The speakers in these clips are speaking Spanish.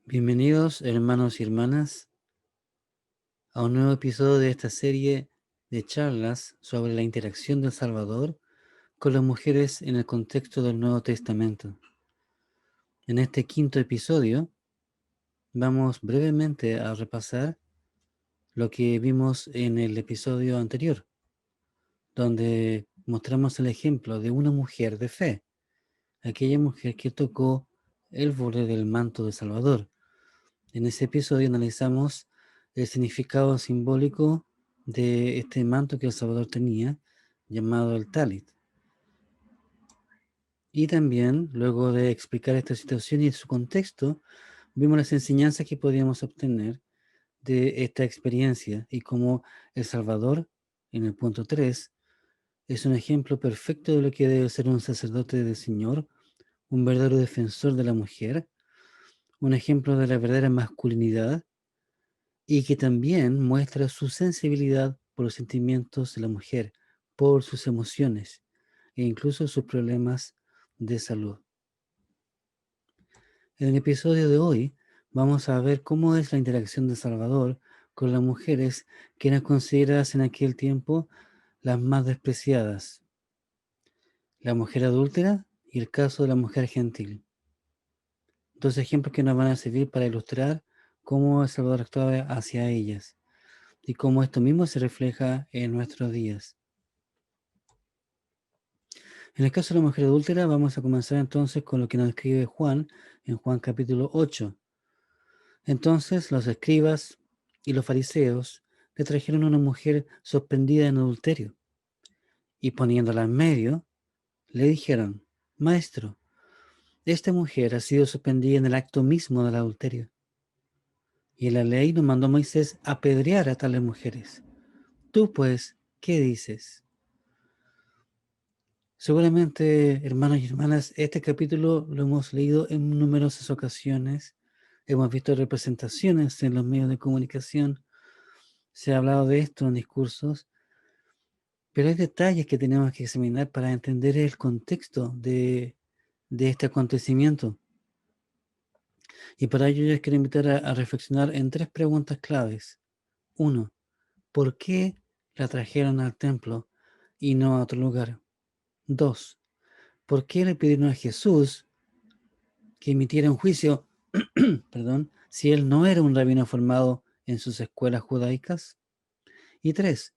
Bienvenidos, hermanos y hermanas, a un nuevo episodio de esta serie de charlas sobre la interacción del Salvador con las mujeres en el contexto del Nuevo Testamento. En este quinto episodio vamos brevemente a repasar lo que vimos en el episodio anterior, donde mostramos el ejemplo de una mujer de fe, aquella mujer que tocó el borde del manto del Salvador. En ese episodio analizamos el significado simbólico de este manto que el Salvador tenía, llamado el talit. Y también, luego de explicar esta situación y su contexto, vimos las enseñanzas que podíamos obtener de esta experiencia y cómo el Salvador, en el punto 3, es un ejemplo perfecto de lo que debe ser un sacerdote del Señor, un verdadero defensor de la mujer, un ejemplo de la verdadera masculinidad, y que también muestra su sensibilidad por los sentimientos de la mujer, por sus emociones e incluso sus problemas de salud. En el episodio de hoy vamos a ver cómo es la interacción de Salvador con las mujeres que eran consideradas en aquel tiempo las más despreciadas, la mujer adúltera y el caso de la mujer gentil. Dos ejemplos que nos van a servir para ilustrar cómo el Salvador actuaba hacia ellas y cómo esto mismo se refleja en nuestros días. En el caso de la mujer adúltera, vamos a comenzar entonces con lo que nos escribe Juan en Juan capítulo 8. Entonces los escribas y los fariseos le trajeron una mujer sorprendida en adulterio y poniéndola en medio, le dijeron: Maestro, esta mujer ha sido sorprendida en el acto mismo del adulterio. Y en la ley nos mandó Moisés apedrear a tales mujeres. Tú pues, ¿qué dices? Seguramente, hermanos y hermanas, este capítulo lo hemos leído en numerosas ocasiones, hemos visto representaciones en los medios de comunicación, se ha hablado de esto en discursos, pero hay detalles que tenemos que examinar para entender el contexto de este acontecimiento. Y para ello yo les quiero invitar a reflexionar en tres preguntas claves. Uno, ¿por qué la trajeron al templo y no a otro lugar? Dos, ¿por qué le pidieron a Jesús que emitiera un juicio, perdón, si él no era un rabino formado en sus escuelas judaicas? Y tres,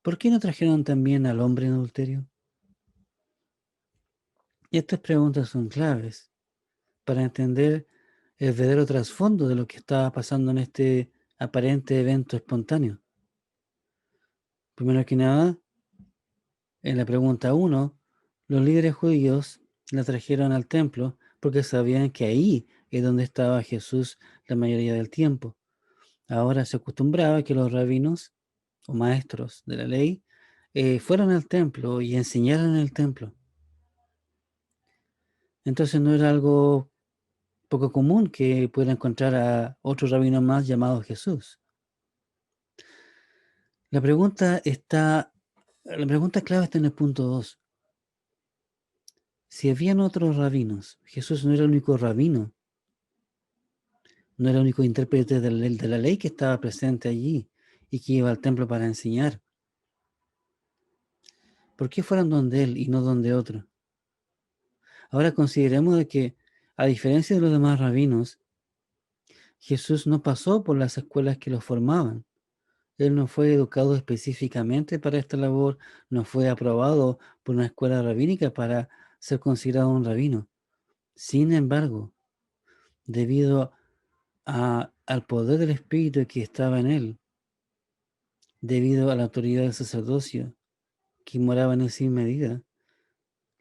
¿por qué no trajeron también al hombre en adulterio? Y estas preguntas son claves para entender el verdadero trasfondo de lo que estaba pasando en este aparente evento espontáneo. Primero que nada, en la pregunta uno, los líderes judíos la trajeron al templo porque sabían que ahí es donde estaba Jesús la mayoría del tiempo. Ahora se acostumbraba que los rabinos o maestros de la ley fueran al templo y enseñaran en el templo. Entonces no era algo poco común que pudiera encontrar a otro rabino más llamado Jesús. La pregunta está, la pregunta clave está en el punto 2. Si habían otros rabinos, Jesús no era el único rabino, no era el único intérprete de la ley que estaba presente allí y que iba al templo para enseñar. ¿Por qué fueron donde él y no donde otro? Ahora consideremos de que, a diferencia de los demás rabinos, Jesús no pasó por las escuelas que lo formaban. Él no fue educado específicamente para esta labor, no fue aprobado por una escuela rabínica para ser considerado un rabino. Sin embargo, debido al poder del Espíritu que estaba en él, debido a la autoridad del sacerdocio que moraba en él sin medida,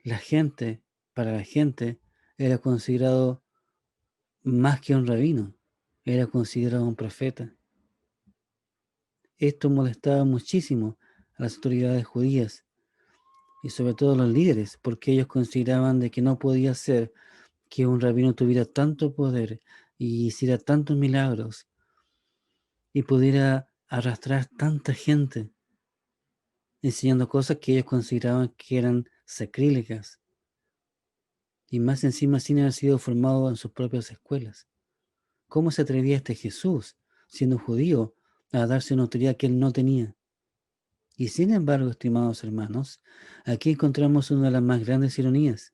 la gente, para la gente, era considerado más que un rabino, era considerado un profeta. Esto molestaba muchísimo a las autoridades judías y sobre todo a los líderes, porque ellos consideraban de que no podía ser que un rabino tuviera tanto poder y hiciera tantos milagros y pudiera arrastrar tanta gente enseñando cosas que ellos consideraban que eran sacrílegas y más encima sin haber sido formado en sus propias escuelas. ¿Cómo se atrevía este Jesús, siendo judío, a darse una autoridad que él no tenía? Y sin embargo, estimados hermanos, aquí encontramos una de las más grandes ironías,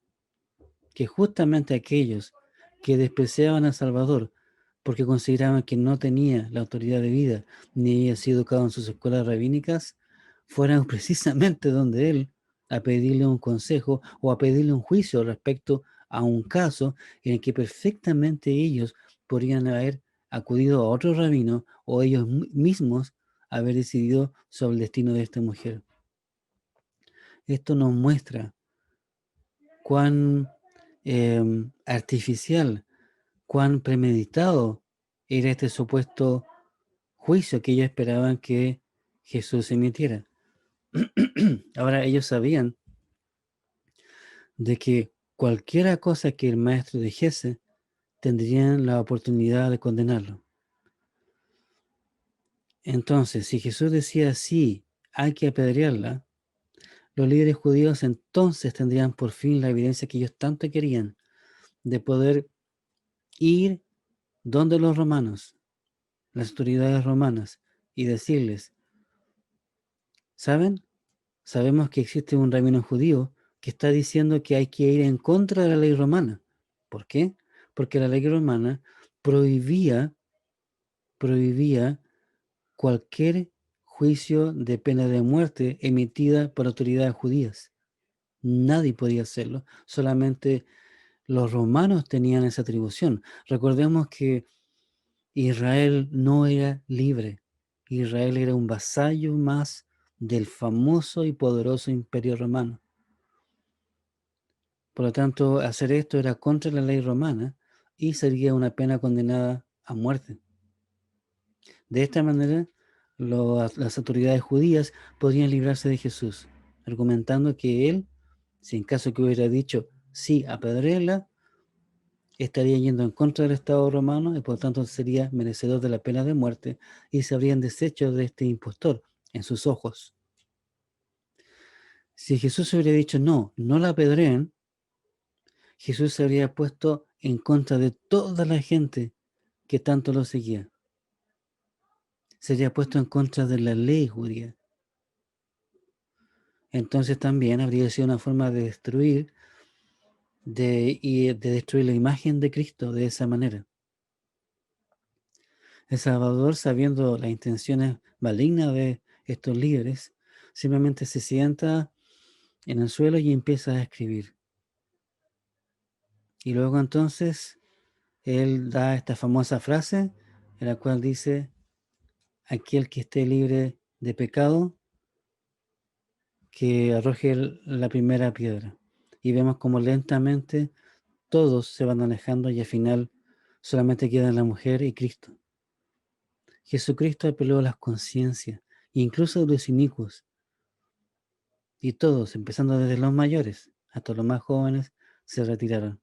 que justamente aquellos que despreciaban al Salvador porque consideraban que no tenía la autoridad de vida ni había sido educado en sus escuelas rabínicas, fueran precisamente donde él a pedirle un consejo o a pedirle un juicio respecto a un caso en el que perfectamente ellos podrían haber acudido a otro rabino o ellos mismos haber decidido sobre el destino de esta mujer. Esto nos muestra cuán artificial, cuán premeditado era este supuesto juicio que ellos esperaban que Jesús emitiera. Ahora ellos sabían de que cualquiera cosa que el maestro dijese, tendrían la oportunidad de condenarlo. Entonces, si Jesús decía sí, hay que apedrearla, los líderes judíos entonces tendrían por fin la evidencia que ellos tanto querían, de poder ir donde los romanos, las autoridades romanas, y decirles, ¿saben? Sabemos que existe un rabino judío que está diciendo que hay que ir en contra de la ley romana. ¿Por qué? Porque la ley romana prohibía cualquier juicio de pena de muerte emitida por autoridades judías. Nadie podía hacerlo, solamente los romanos tenían esa atribución. Recordemos que Israel no era libre. Israel era un vasallo más del famoso y poderoso imperio romano. Por lo tanto, hacer esto era contra la ley romana y sería una pena condenada a muerte. De esta manera, las autoridades judías podían librarse de Jesús, argumentando que él, si en caso que hubiera dicho sí, apedréela, estaría yendo en contra del Estado romano y por tanto sería merecedor de la pena de muerte y se habrían deshecho de este impostor en sus ojos. Si Jesús hubiera dicho no, no la apedreen, Jesús se habría puesto en contra de toda la gente que tanto lo seguía. Se habría puesto en contra de la ley judía. Entonces también habría sido una forma de destruir de destruir la imagen de Cristo de esa manera. El Salvador, sabiendo las intenciones malignas de estos líderes, simplemente se sienta en el suelo y empieza a escribir. Y luego entonces él da esta famosa frase en la cual dice, aquel que esté libre de pecado, que arroje la primera piedra. Y vemos como lentamente todos se van alejando y al final solamente quedan la mujer y Cristo. Jesucristo apeló a las conciencias, incluso de los inicuos, y todos, empezando desde los mayores hasta los más jóvenes, se retiraron.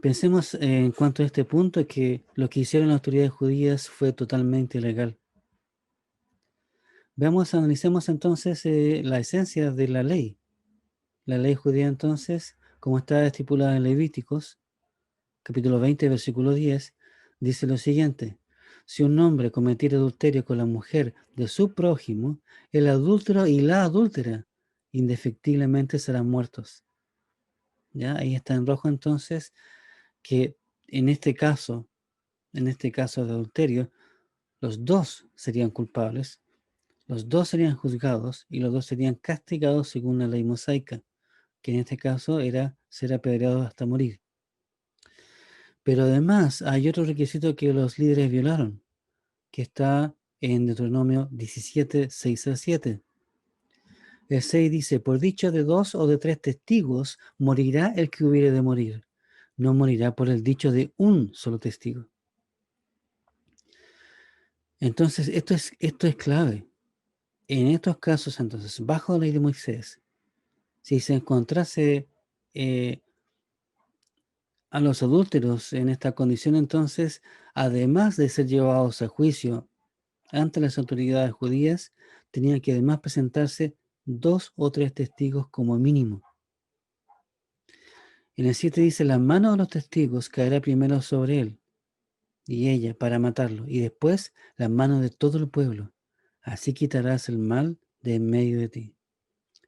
Pensemos en cuanto a este punto que lo que hicieron las autoridades judías fue totalmente ilegal. Analicemos entonces la esencia de la ley. La ley judía entonces, como está estipulada en Levíticos, capítulo 20, versículo 10, dice lo siguiente: si un hombre cometiera adulterio con la mujer de su prójimo, el adúltero y la adúltera indefectiblemente serán muertos. ¿Ya? Ahí está en rojo entonces que en este caso de adulterio, los dos serían culpables, los dos serían juzgados y los dos serían castigados según la ley mosaica, que en este caso era ser apedreados hasta morir. Pero además hay otro requisito que los líderes violaron, que está en Deuteronomio 17, 6 al 7. El 6 dice, por dicho de 2 o de 3 testigos, morirá el que hubiere de morir. No morirá por el dicho de un solo testigo. Entonces, esto es clave. En estos casos, entonces, bajo la ley de Moisés, si se encontrase a los adúlteros en esta condición, entonces, además de ser llevados a juicio ante las autoridades judías, tenían que además presentarse 2 o 3 testigos como mínimo. En el 7 dice, la mano de los testigos caerá primero sobre él y ella para matarlo, y después la mano de todo el pueblo. Así quitarás el mal de en medio de ti.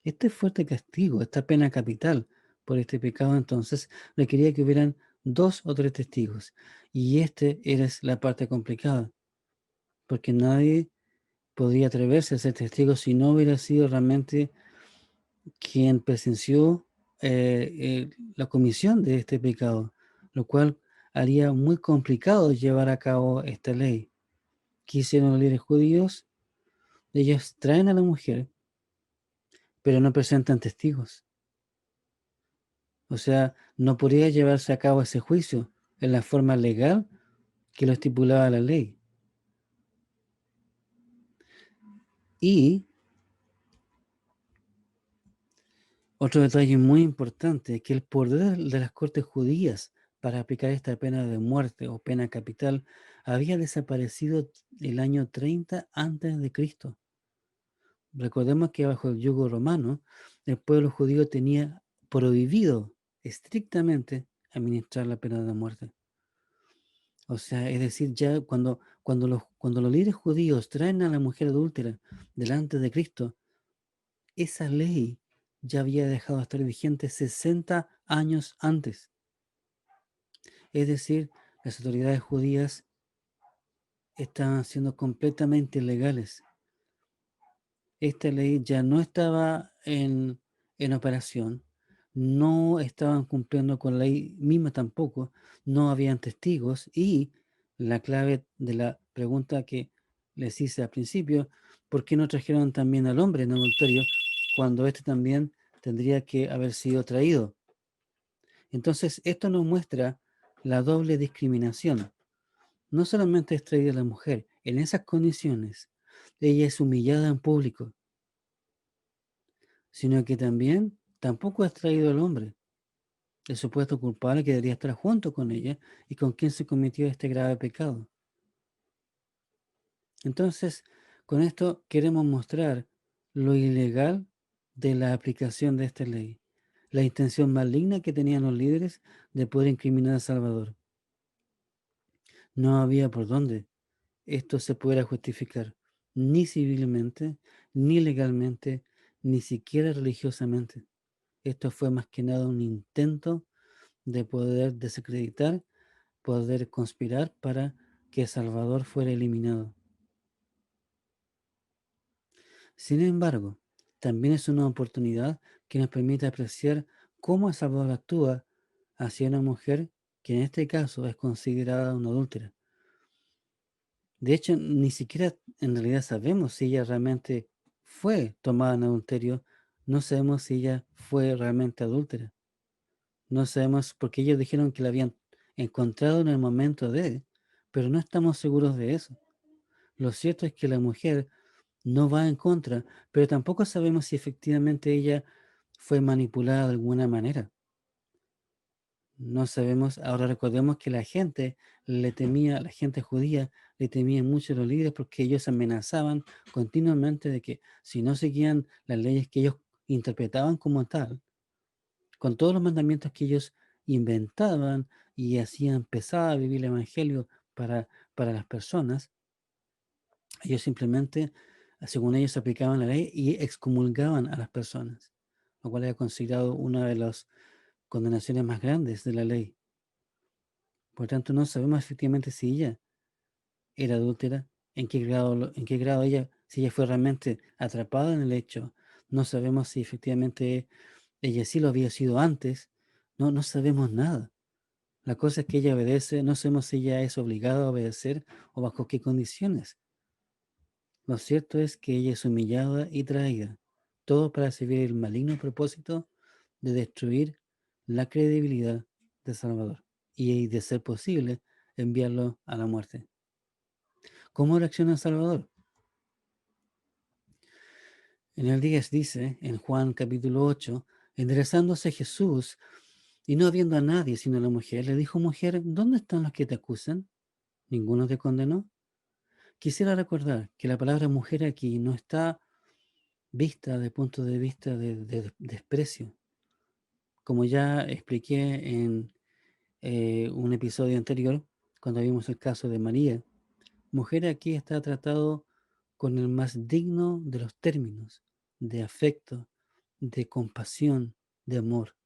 Este fuerte castigo, esta pena capital por este pecado, entonces requería que hubieran 2 o 3 testigos. Y este era la parte complicada, porque nadie podría atreverse a ser testigo si no hubiera sido realmente quien presenció la comisión de este pecado, lo cual haría muy complicado llevar a cabo esta ley. ¿Qué hicieron los líderes judíos? Ellos traen a la mujer, pero no presentan testigos. O sea, no podría llevarse a cabo ese juicio en la forma legal que lo estipulaba la ley. Y otro detalle muy importante es que el poder de las cortes judías para aplicar esta pena de muerte o pena capital había desaparecido el año 30 antes de Cristo. Recordemos que bajo el yugo romano, el pueblo judío tenía prohibido estrictamente administrar la pena de muerte. O sea, es decir, ya cuando los líderes judíos traen a la mujer adúltera delante de Cristo, esa ley ya había dejado de estar vigente 60 años antes. Es decir, las autoridades judías estaban siendo completamente ilegales. Esta ley ya no estaba en operación, no estaban cumpliendo con la ley misma tampoco, no habían testigos y la clave de la pregunta que les hice al principio, ¿por qué no trajeron también al hombre en adulterio cuando este también tendría que haber sido traído? Entonces, esto nos muestra la doble discriminación. No solamente es traída la mujer, en esas condiciones, ella es humillada en público, sino que también tampoco es traído el hombre, el supuesto culpable que debería estar junto con ella y con quien se cometió este grave pecado. Entonces, con esto queremos mostrar lo ilegal de la aplicación de esta ley, la intención maligna que tenían los líderes de poder incriminar a Salvador. No había por dónde esto se pudiera justificar, ni civilmente, ni legalmente, ni siquiera religiosamente. Esto fue más que nada un intento de poder desacreditar, poder conspirar para que Salvador fuera eliminado. Sin embargo, también es una oportunidad que nos permite apreciar cómo El Salvador actúa hacia una mujer que en este caso es considerada una adúltera. De hecho, ni siquiera en realidad sabemos si ella realmente fue tomada en adulterio, no sabemos si ella fue realmente adúltera. No sabemos porque ellos dijeron que la habían encontrado en el momento de, pero no estamos seguros de eso. Lo cierto es que la mujer no va en contra, pero tampoco sabemos si efectivamente ella fue manipulada de alguna manera. No sabemos, ahora recordemos que la gente le temía, la gente judía le temía mucho a los líderes porque ellos amenazaban continuamente de que si no seguían las leyes que ellos interpretaban como tal, con todos los mandamientos que ellos inventaban y hacían empezar a vivir el evangelio para las personas, ellos simplemente, según ellos, aplicaban la ley y excomulgaban a las personas, lo cual era considerado una de las condenaciones más grandes de la ley. Por tanto, no sabemos efectivamente si ella era adúltera, en qué grado ella, si ella fue realmente atrapada en el hecho. No sabemos si efectivamente ella sí lo había sido antes. No sabemos nada. La cosa es que ella obedece, no sabemos si ella es obligada a obedecer o bajo qué condiciones. Lo cierto es que ella es humillada y traída, todo para servir el maligno propósito de destruir la credibilidad de Salvador y, de ser posible, enviarlo a la muerte. ¿Cómo reacciona Salvador? En el 10 dice, en Juan capítulo 8, enderezándose Jesús y no viendo a nadie sino a la mujer, le dijo: mujer, ¿dónde están los que te acusan? ¿Ninguno te condenó? Quisiera recordar que la palabra mujer aquí no está vista desde el punto de vista de desprecio. Como ya expliqué en un episodio anterior, cuando vimos el caso de María, mujer aquí está tratado con el más digno de los términos, de afecto, de compasión, de amor.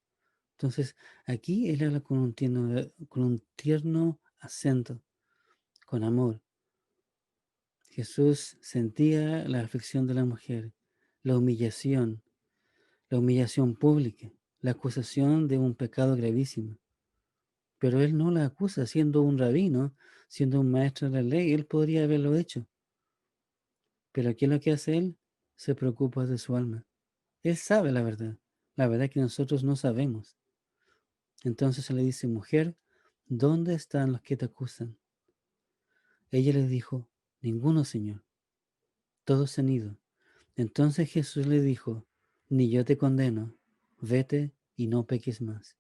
Entonces, aquí él habla con un tierno acento, con amor. Jesús sentía la aflicción de la mujer, la humillación pública, la acusación de un pecado gravísimo. Pero él no la acusa, siendo un rabino, siendo un maestro de la ley, él podría haberlo hecho. Pero ¿qué es lo que hace él? Se preocupa de su alma. Él sabe la verdad que nosotros no sabemos. Entonces él le dice, mujer, ¿dónde están los que te acusan? Ella le dijo, ninguno, Señor, todos se han ido. Entonces Jesús le dijo, ni yo te condeno, vete y no peques más.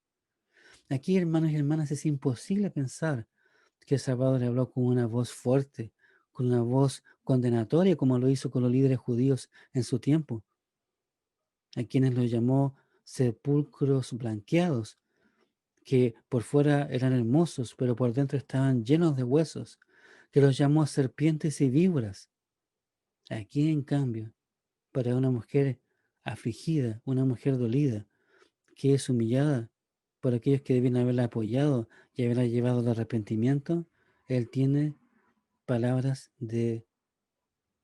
Aquí, hermanos y hermanas, es imposible pensar que Salvador habló con una voz fuerte, con una voz condenatoria, como lo hizo con los líderes judíos en su tiempo, a quienes los llamó sepulcros blanqueados, que por fuera eran hermosos, pero por dentro estaban llenos de huesos, que los llamó serpientes y víboras. Aquí, en cambio, para una mujer afligida, una mujer dolida, que es humillada por aquellos que deben haberla apoyado y haberla llevado al arrepentimiento, Él tiene palabras de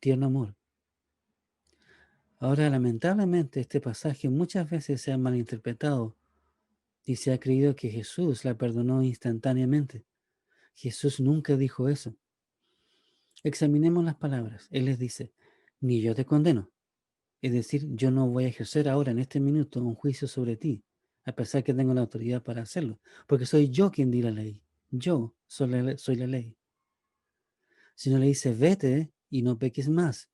tierno amor. Ahora, lamentablemente, este pasaje muchas veces se ha malinterpretado y se ha creído que Jesús la perdonó instantáneamente. Jesús nunca dijo eso. Examinemos las palabras. Él les dice, ni yo te condeno. Es decir, yo no voy a ejercer ahora en este minuto un juicio sobre ti, a pesar que tengo la autoridad para hacerlo, porque soy yo quien di la ley. Yo soy la ley. Sino le dice, vete y no peques más.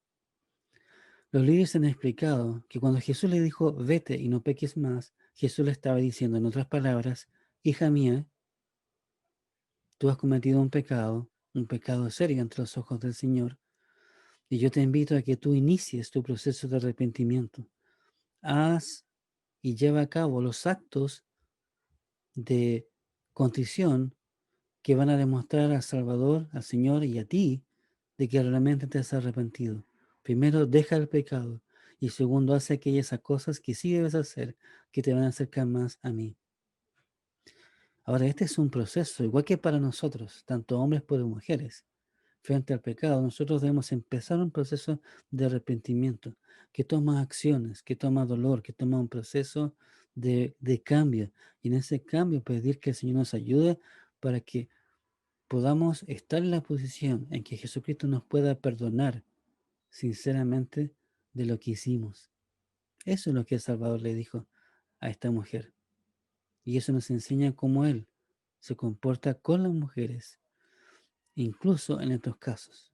Los líderes han explicado que cuando Jesús le dijo, vete y no peques más, Jesús le estaba diciendo, en otras palabras, hija mía, tú has cometido un pecado serio ante los ojos del Señor, y yo te invito a que tú inicies tu proceso de arrepentimiento. Haz y lleva a cabo los actos de contrición que van a demostrar al Salvador, al Señor y a ti de que realmente te has arrepentido. Primero, deja el pecado. Y segundo, hace aquellas cosas que sí debes hacer, que te van a acercar más a mí. Ahora, este es un proceso, igual que para nosotros, tanto hombres como mujeres. Frente al pecado, nosotros debemos empezar un proceso de arrepentimiento, que toma acciones, que toma dolor, que toma un proceso de cambio. Y en ese cambio pedir que el Señor nos ayude para que podamos estar en la posición en que Jesucristo nos pueda perdonar sinceramente de lo que hicimos. Eso es lo que el Salvador le dijo a esta mujer. Y eso nos enseña cómo Él se comporta con las mujeres, incluso en estos casos,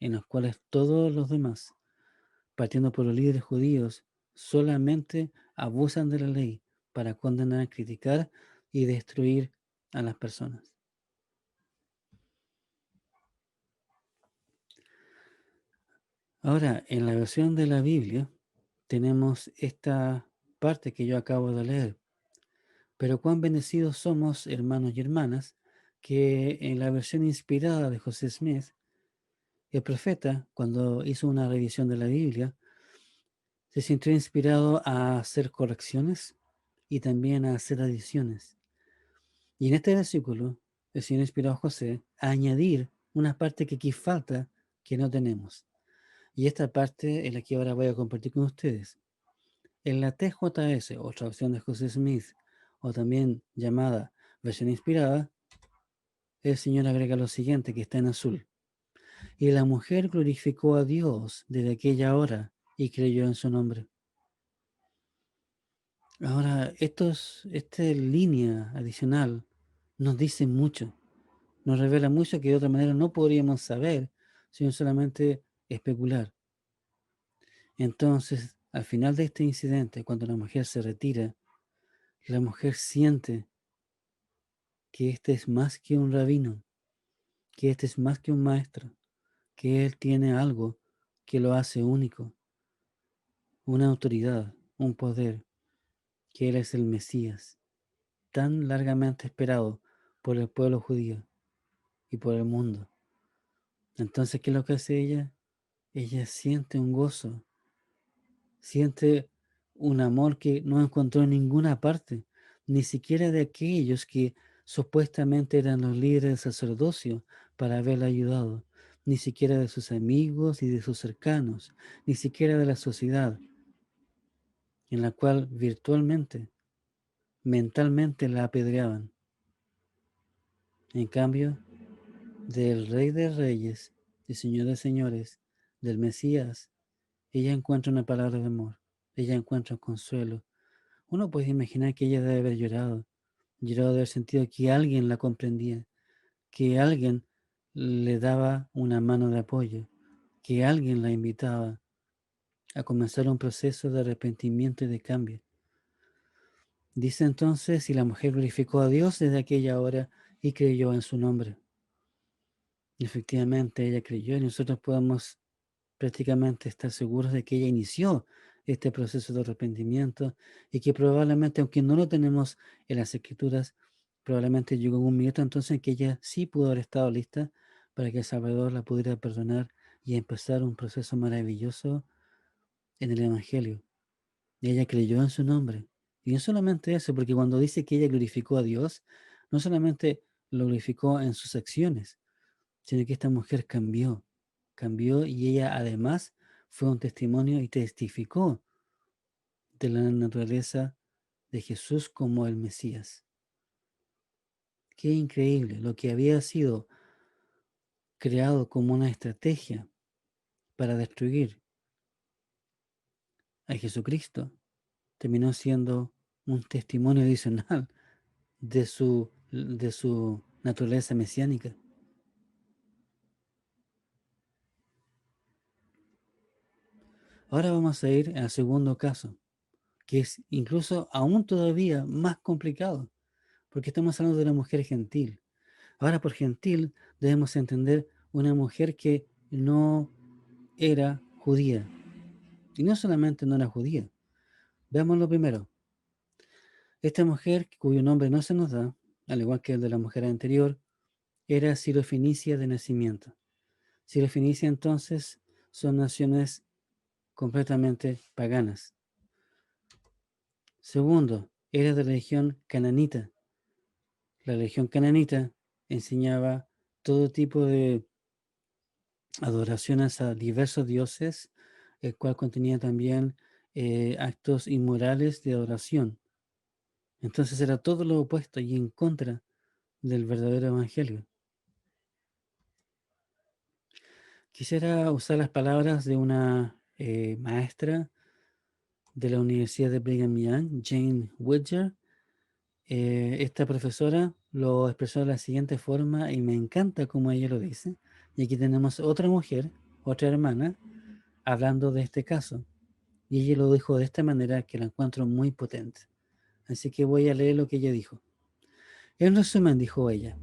en los cuales todos los demás, partiendo por los líderes judíos, solamente abusan de la ley para condenar, criticar y destruir a las personas. Ahora, en la versión de la Biblia, tenemos esta parte que yo acabo de leer. Pero cuán bendecidos somos, hermanos y hermanas, que en la versión inspirada de José Smith, el profeta, cuando hizo una revisión de la Biblia, se sintió inspirado a hacer correcciones y también a hacer adiciones. Y en este versículo, el Señor inspiró a José a añadir una parte que aquí falta, que no tenemos. Y esta parte es la que ahora voy a compartir con ustedes. En la TJS, o traducción de José Smith, o también llamada versión inspirada, el Señor agrega lo siguiente que está en azul. Y la mujer glorificó a Dios desde aquella hora y creyó en su nombre. Ahora, esta línea adicional nos dice mucho, nos revela mucho que de otra manera no podríamos saber, sino solamente especular. Entonces, al final de este incidente, cuando la mujer se retira, la mujer siente que este es más que un rabino, que este es más que un maestro, que él tiene algo que lo hace único, una autoridad, un poder, que Él es el Mesías, tan largamente esperado por el pueblo judío y por el mundo. Entonces, ¿qué es lo que hace ella? Ella siente un gozo, siente un amor que no encontró en ninguna parte, ni siquiera de aquellos que supuestamente eran los líderes del sacerdocio para haberla ayudado, ni siquiera de sus amigos y de sus cercanos, ni siquiera de la sociedad, en la cual virtualmente, mentalmente la apedreaban. En cambio, del Rey de Reyes y Señor de Señores, del Mesías, ella encuentra una palabra de amor, ella encuentra un consuelo. Uno puede imaginar que ella debe haber llorado de haber sentido que alguien la comprendía, que alguien le daba una mano de apoyo, que alguien la invitaba a comenzar un proceso de arrepentimiento y de cambio. Dice entonces, y la mujer glorificó a Dios desde aquella hora y creyó en su nombre. Y efectivamente ella creyó y nosotros podemos prácticamente estar seguros de que ella inició este proceso de arrepentimiento y que probablemente, aunque no lo tenemos en las escrituras, probablemente llegó un minuto entonces en que ella sí pudo haber estado lista para que el Salvador la pudiera perdonar y empezar un proceso maravilloso en el Evangelio. Y ella creyó en su nombre. Y no solamente eso, porque cuando dice que ella glorificó a Dios, no solamente lo glorificó en sus acciones, sino que esta mujer cambió y ella además fue un testimonio y testificó de la naturaleza de Jesús como el Mesías. Qué increíble, lo que había sido creado como una estrategia para destruir a Jesucristo, terminó siendo un testimonio adicional de su naturaleza mesiánica. Ahora vamos a ir al segundo caso, que es incluso aún todavía más complicado, porque estamos hablando de una mujer gentil. Ahora, por gentil debemos entender una mujer que no era judía. Y no solamente no era judía. Veámoslo primero. Esta mujer, cuyo nombre no se nos da, al igual que el de la mujer anterior, era sirofenicia de nacimiento. Sirofenicia entonces son naciones completamente paganas. Segundo, era de la región cananita. La religión cananita enseñaba todo tipo de adoraciones a diversos dioses, el cual contenía también actos inmorales de adoración. Entonces era todo lo opuesto y en contra del verdadero evangelio. Quisiera usar las palabras de una maestra de la Universidad de Brigham Young, Jane Widger. Esta profesora lo expresó de la siguiente forma y me encanta como ella lo dice. Y aquí tenemos otra mujer, otra hermana, hablando de este caso. Y ella lo dijo de esta manera que la encuentro muy potente. Así que voy a leer lo que ella dijo. En resumen, dijo ella,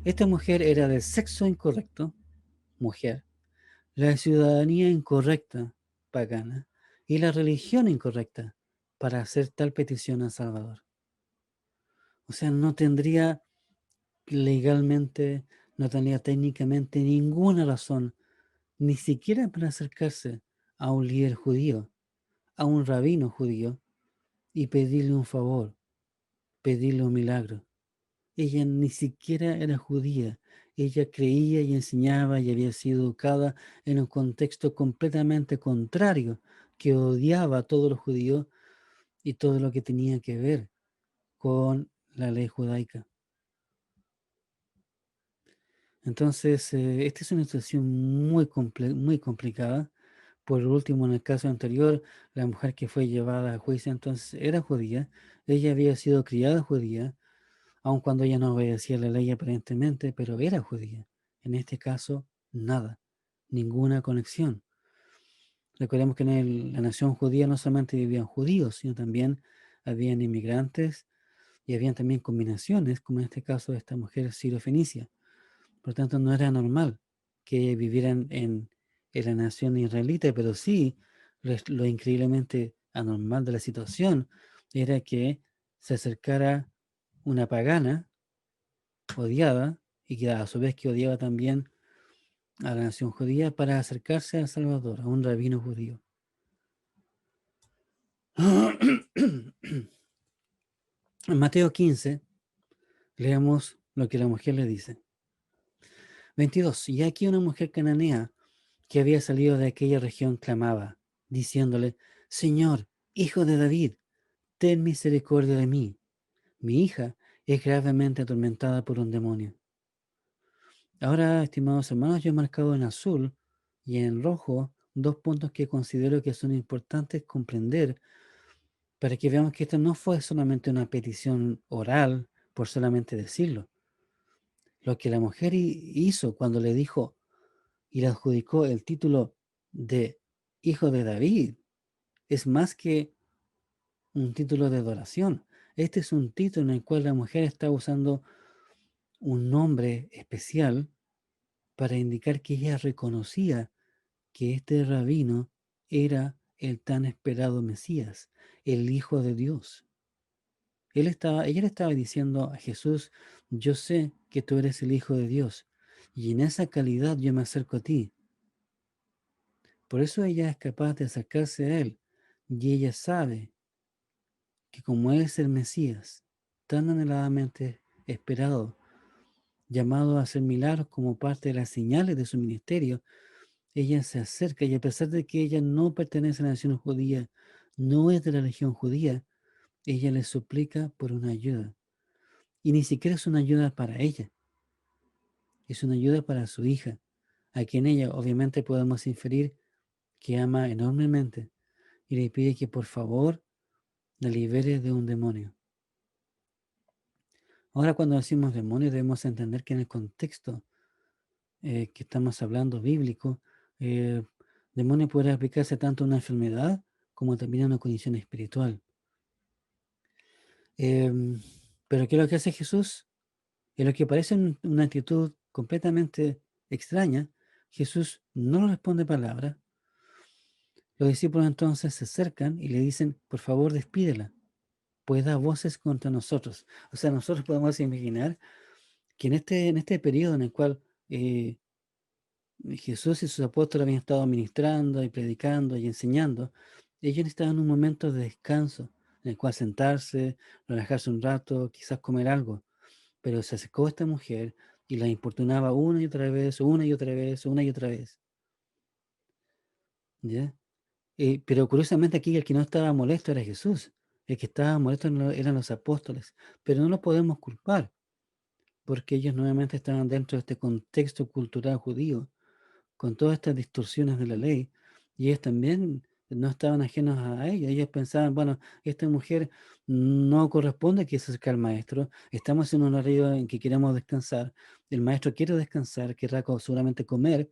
esta mujer era del sexo incorrecto, mujer, la ciudadanía incorrecta, pagana, y la religión incorrecta para hacer tal petición a Salvador. O sea, no tendría legalmente, no tendría técnicamente ninguna razón, ni siquiera para acercarse a un líder judío, a un rabino judío, y pedirle un favor, pedirle un milagro. Ella ni siquiera era judía. Ella creía y enseñaba y había sido educada en un contexto completamente contrario, que odiaba a todos los judíos y todo lo que tenía que ver con la ley judaica. Entonces, esta es una situación muy complicada. Por último, en el caso anterior, la mujer que fue llevada a juicio entonces era judía. Ella había sido criada judía, aun cuando ella no obedecía la ley aparentemente, pero era judía. En este caso, nada, ninguna conexión. Recordemos que en la nación judía no solamente vivían judíos, sino también habían inmigrantes y habían también combinaciones, como en este caso de esta mujer sirofenicia. Por lo tanto, no era normal que vivieran en la nación israelita, pero sí lo increíblemente anormal de la situación era que se acercara una pagana odiada y que a su vez que odiaba también a la nación judía para acercarse al Salvador, a un rabino judío. En Mateo 15 leemos lo que la mujer le dice. 22. Y aquí una mujer cananea que había salido de aquella región clamaba, diciéndole, Señor, hijo de David, ten misericordia de mí. Mi hija es gravemente atormentada por un demonio. Ahora, estimados hermanos, yo he marcado en azul y en rojo dos puntos que considero que son importantes comprender para que veamos que esto no fue solamente una petición oral por solamente decirlo. Lo que la mujer hizo cuando le dijo y le adjudicó el título de hijo de David es más que un título de adoración. Este es un título en el cual la mujer está usando un nombre especial para indicar que ella reconocía que este rabino era el tan esperado Mesías, el Hijo de Dios. Ella le estaba diciendo a Jesús, yo sé que tú eres el Hijo de Dios, y en esa calidad yo me acerco a ti. Por eso ella es capaz de acercarse a Él, y ella sabe que como Él es el Mesías, tan anheladamente esperado, llamado a hacer milagros como parte de las señales de su ministerio, ella se acerca y a pesar de que ella no pertenece a la nación judía, no es de la religión judía, ella le suplica por una ayuda. Y ni siquiera es una ayuda para ella, es una ayuda para su hija, a quien ella obviamente podemos inferir que ama enormemente y le pide que por favor la libere de un demonio. Ahora cuando decimos demonio debemos entender que en el contexto que estamos hablando bíblico, eh, demonio puede aplicarse tanto a una enfermedad como también a una condición espiritual. Em, pero ¿qué es lo que hace Jesús? En lo que parece una actitud completamente extraña, Jesús no le responde palabra. Los discípulos entonces se acercan y le dicen, por favor despídela, pues da voces contra nosotros. O sea, nosotros podemos imaginar que en este periodo en el cual eh, Jesús y sus apóstoles habían estado ministrando y predicando y enseñando, ellos estaban en un momento de descanso, en el cual sentarse, relajarse un rato, quizás comer algo. Pero se acercó esta mujer y la importunaba una y otra vez, una y otra vez, una y otra vez. ¿Ya? Pero curiosamente aquí el que no estaba molesto era Jesús. El que estaba molesto eran los apóstoles. Pero no los podemos culpar, porque ellos nuevamente estaban dentro de este contexto cultural judío con todas estas distorsiones de la ley, y ellos también no estaban ajenos a ella. Ellos pensaban, bueno, esta mujer no corresponde que se acerque al maestro, estamos en un horario en que queremos descansar, el maestro quiere descansar, querrá seguramente comer,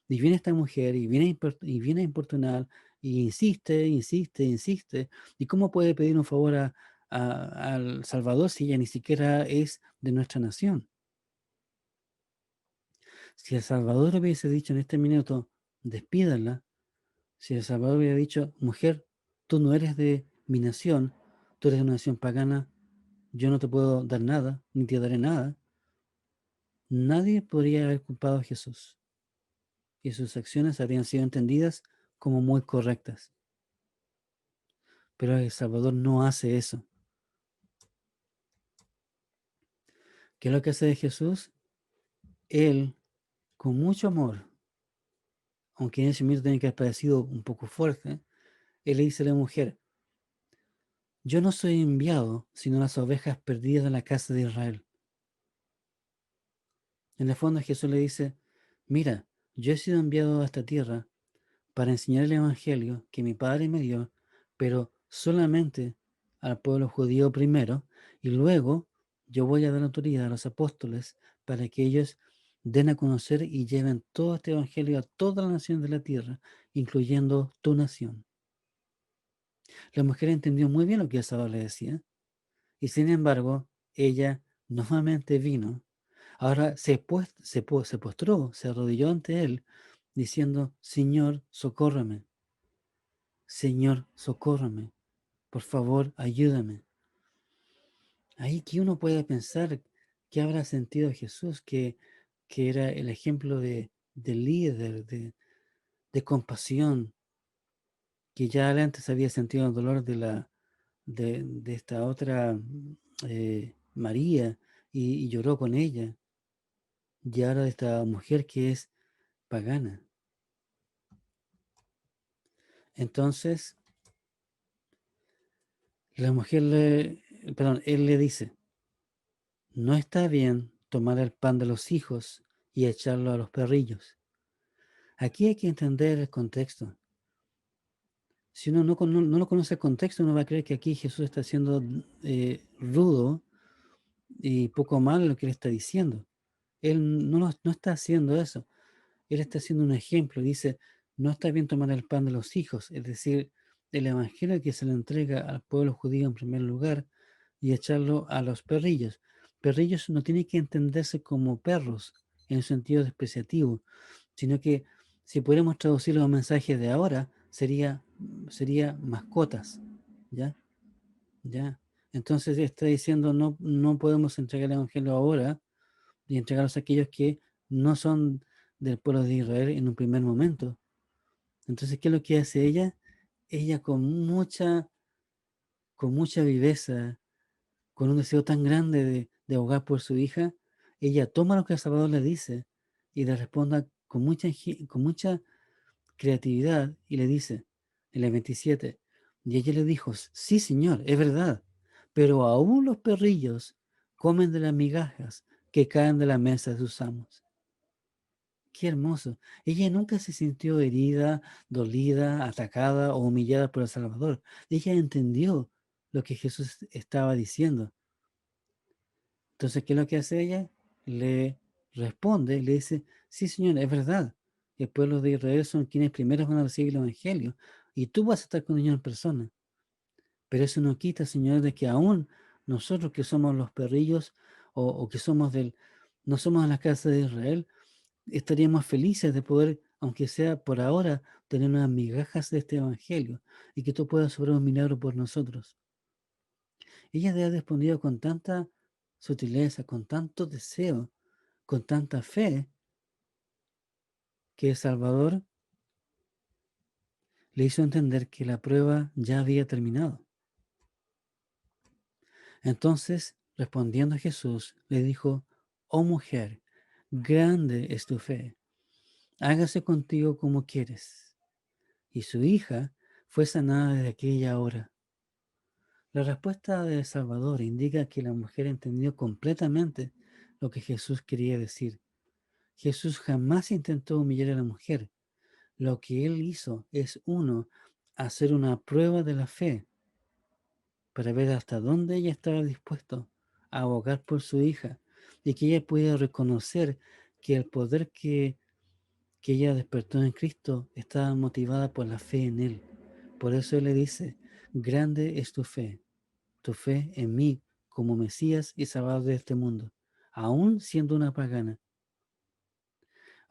y viene esta mujer y viene a importunar, y insiste, insiste, insiste, y cómo puede pedir un favor al Salvador si ella ni siquiera es de nuestra nación. Si el Salvador hubiese dicho en este minuto, despídala, si el Salvador hubiera dicho, mujer, tú no eres de mi nación, tú eres de una nación pagana, yo no te puedo dar nada, ni te daré nada, nadie podría haber culpado a Jesús y sus acciones habrían sido entendidas como muy correctas. Pero el Salvador no hace eso. ¿Qué es lo que hace de Jesús? Él, con mucho amor, aunque en ese momento tiene que haber parecido un poco fuerte, él le dice a la mujer, yo no soy enviado sino las ovejas perdidas de la casa de Israel. En el fondo Jesús le dice, mira, yo he sido enviado a esta tierra para enseñar el Evangelio que mi Padre me dio, pero solamente al pueblo judío primero, y luego yo voy a dar autoridad a los apóstoles para que ellos den a conocer y lleven todo este Evangelio a todas las naciones de la tierra, incluyendo tu nación. La mujer entendió muy bien lo que el Salvador le decía, y sin embargo, ella nuevamente vino. Ahora se postró, se arrodilló ante él, diciendo, Señor, socórreme, Señor, socórreme. por favor, ayúdame. Ahí que uno puede pensar qué habrá sentido Jesús, que era el ejemplo de líder, de compasión, que ya antes había sentido el dolor de esta otra María y lloró con ella, y ahora de esta mujer que es pagana. Entonces, la mujer él le dice, no está bien tomar el pan de los hijos y echarlo a los perrillos. Aquí hay que entender el contexto. Si uno no lo conoce el contexto, uno va a creer que aquí Jesús está siendo rudo y poco mal lo que él está diciendo. Él no está haciendo eso. Él está haciendo un ejemplo. Dice, no está bien tomar el pan de los hijos, es decir, el evangelio que se le entrega al pueblo judío en primer lugar y echarlo a los perrillos. Perrillos no tiene que entenderse como perros en un sentido despreciativo, sino que si pudiéramos traducir los mensajes de ahora, sería mascotas, ¿ya? ¿Ya? Entonces está diciendo, no podemos entregar el evangelio ahora y entregarlos a aquellos que no son del pueblo de Israel en un primer momento. Entonces, ¿qué es lo que hace ella? Ella con mucha viveza, con un deseo tan grande de abogar por su hija, ella toma lo que el Salvador le dice y le responda con mucha creatividad y le dice, en el 27, y ella le dijo, sí señor, es verdad, pero aún los perrillos comen de las migajas que caen de la mesa de sus amos. Qué hermoso. Ella nunca se sintió herida, dolida, atacada o humillada por el Salvador. Ella entendió lo que Jesús estaba diciendo. Entonces, ¿qué es lo que hace ella? Le responde, le dice, sí, Señor, es verdad. El pueblo de Israel son quienes primeros van a recibir el Evangelio y tú vas a estar con ellos en persona. Pero eso no quita, Señor, de que aún nosotros que somos los perrillos o que no somos de la casa de Israel, estaríamos felices de poder, aunque sea por ahora, tener unas migajas de este Evangelio y que tú puedas obrar un milagro por nosotros. Ella le ha respondido con tanta sutileza, con tanto deseo, con tanta fe, que el Salvador le hizo entender que la prueba ya había terminado. Entonces, respondiendo a Jesús, le dijo, oh mujer, grande es tu fe, hágase contigo como quieres. Y su hija fue sanada desde aquella hora. La respuesta de Salvador indica que la mujer entendió completamente lo que Jesús quería decir. Jesús jamás intentó humillar a la mujer. Lo que él hizo es, hacer una prueba de la fe para ver hasta dónde ella estaba dispuesto a abogar por su hija y que ella pudiera reconocer que el poder que ella despertó en Cristo estaba motivada por la fe en Él. Por eso Él le dice, grande es tu fe en mí como Mesías y Salvador de este mundo, aún siendo una pagana.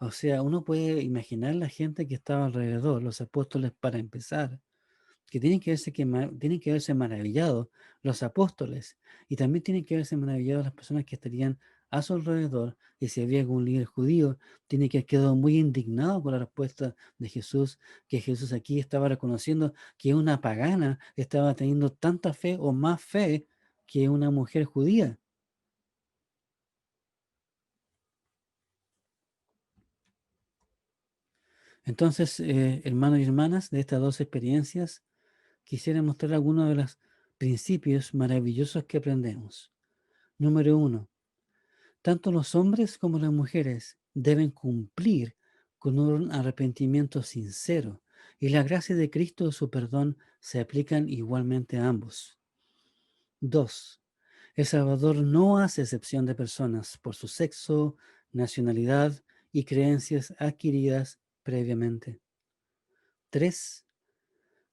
O sea, uno puede imaginar la gente que estaba alrededor, los apóstoles para empezar, que tienen que verse maravillados los apóstoles y también tienen que verse maravillados las personas que estarían a su alrededor y si había algún líder judío, tiene que haber quedado muy indignado con la respuesta de Jesús, que Jesús aquí estaba reconociendo que una pagana estaba teniendo tanta fe o más fe que una mujer judía. Entonces, hermanos y hermanas, de estas dos experiencias, quisiera mostrar algunos de los principios maravillosos que aprendemos. Número uno, tanto los hombres como las mujeres deben cumplir con un arrepentimiento sincero y la gracia de Cristo y su perdón se aplican igualmente a ambos. 2. El Salvador no hace excepción de personas por su sexo, nacionalidad y creencias adquiridas previamente. 3.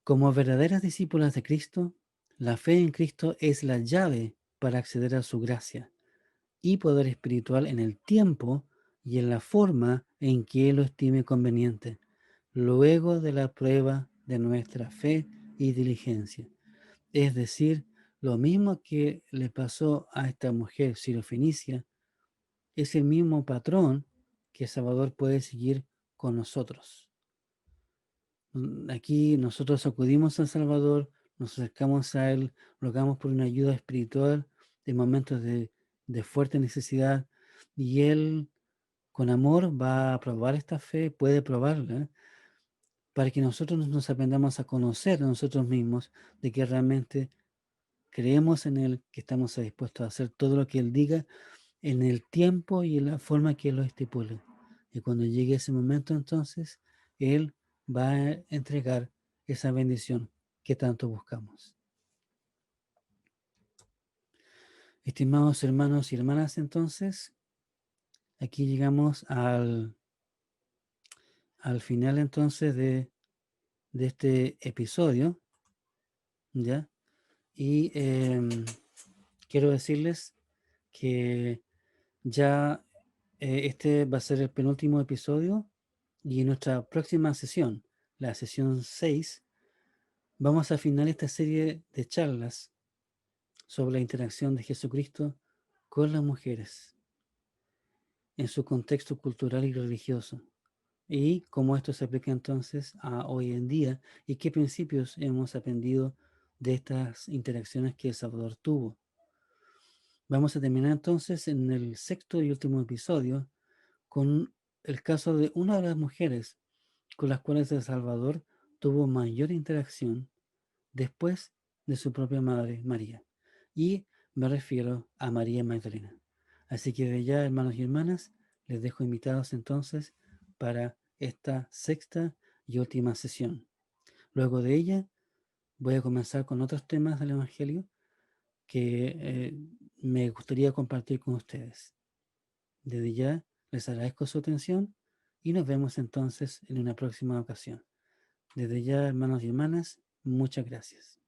Como verdaderas discípulas de Cristo, la fe en Cristo es la llave para acceder a su gracia y poder espiritual en el tiempo y en la forma en que Él lo estime conveniente, luego de la prueba de nuestra fe y diligencia. Es decir, lo mismo que le pasó a esta mujer sirofenicia, es el mismo patrón que Salvador puede seguir con nosotros. Aquí nosotros acudimos al Salvador, nos acercamos a Él, rogamos por una ayuda espiritual en momentos de fuerte necesidad, y Él con amor va a probar esta fe, puede probarla, para que nosotros nos aprendamos a conocer a nosotros mismos, de que realmente creemos en Él, que estamos dispuestos a hacer todo lo que Él diga en el tiempo y en la forma que Él lo estipule. Y cuando llegue ese momento, entonces, Él va a entregar esa bendición que tanto buscamos. Estimados hermanos y hermanas, entonces, aquí llegamos al final entonces de este episodio, ¿ya? Y quiero decirles que ya este va a ser el penúltimo episodio, y en nuestra próxima sesión, la sesión 6, vamos a finalizar esta serie de charlas sobre la interacción de Jesucristo con las mujeres en su contexto cultural y religioso, y cómo esto se aplica entonces a hoy en día, y qué principios hemos aprendido de estas interacciones que El Salvador tuvo. Vamos a terminar entonces en el sexto y último episodio con el caso de una de las mujeres con las cuales El Salvador tuvo mayor interacción después de su propia madre María. Y me refiero a María Magdalena. Así que de ya, hermanos y hermanas, les dejo invitados entonces para esta sexta y última sesión. Luego de ella voy a comenzar con otros temas del Evangelio que me gustaría compartir con ustedes. Desde ya les agradezco su atención y nos vemos entonces en una próxima ocasión. Desde ya, hermanos y hermanas, muchas gracias.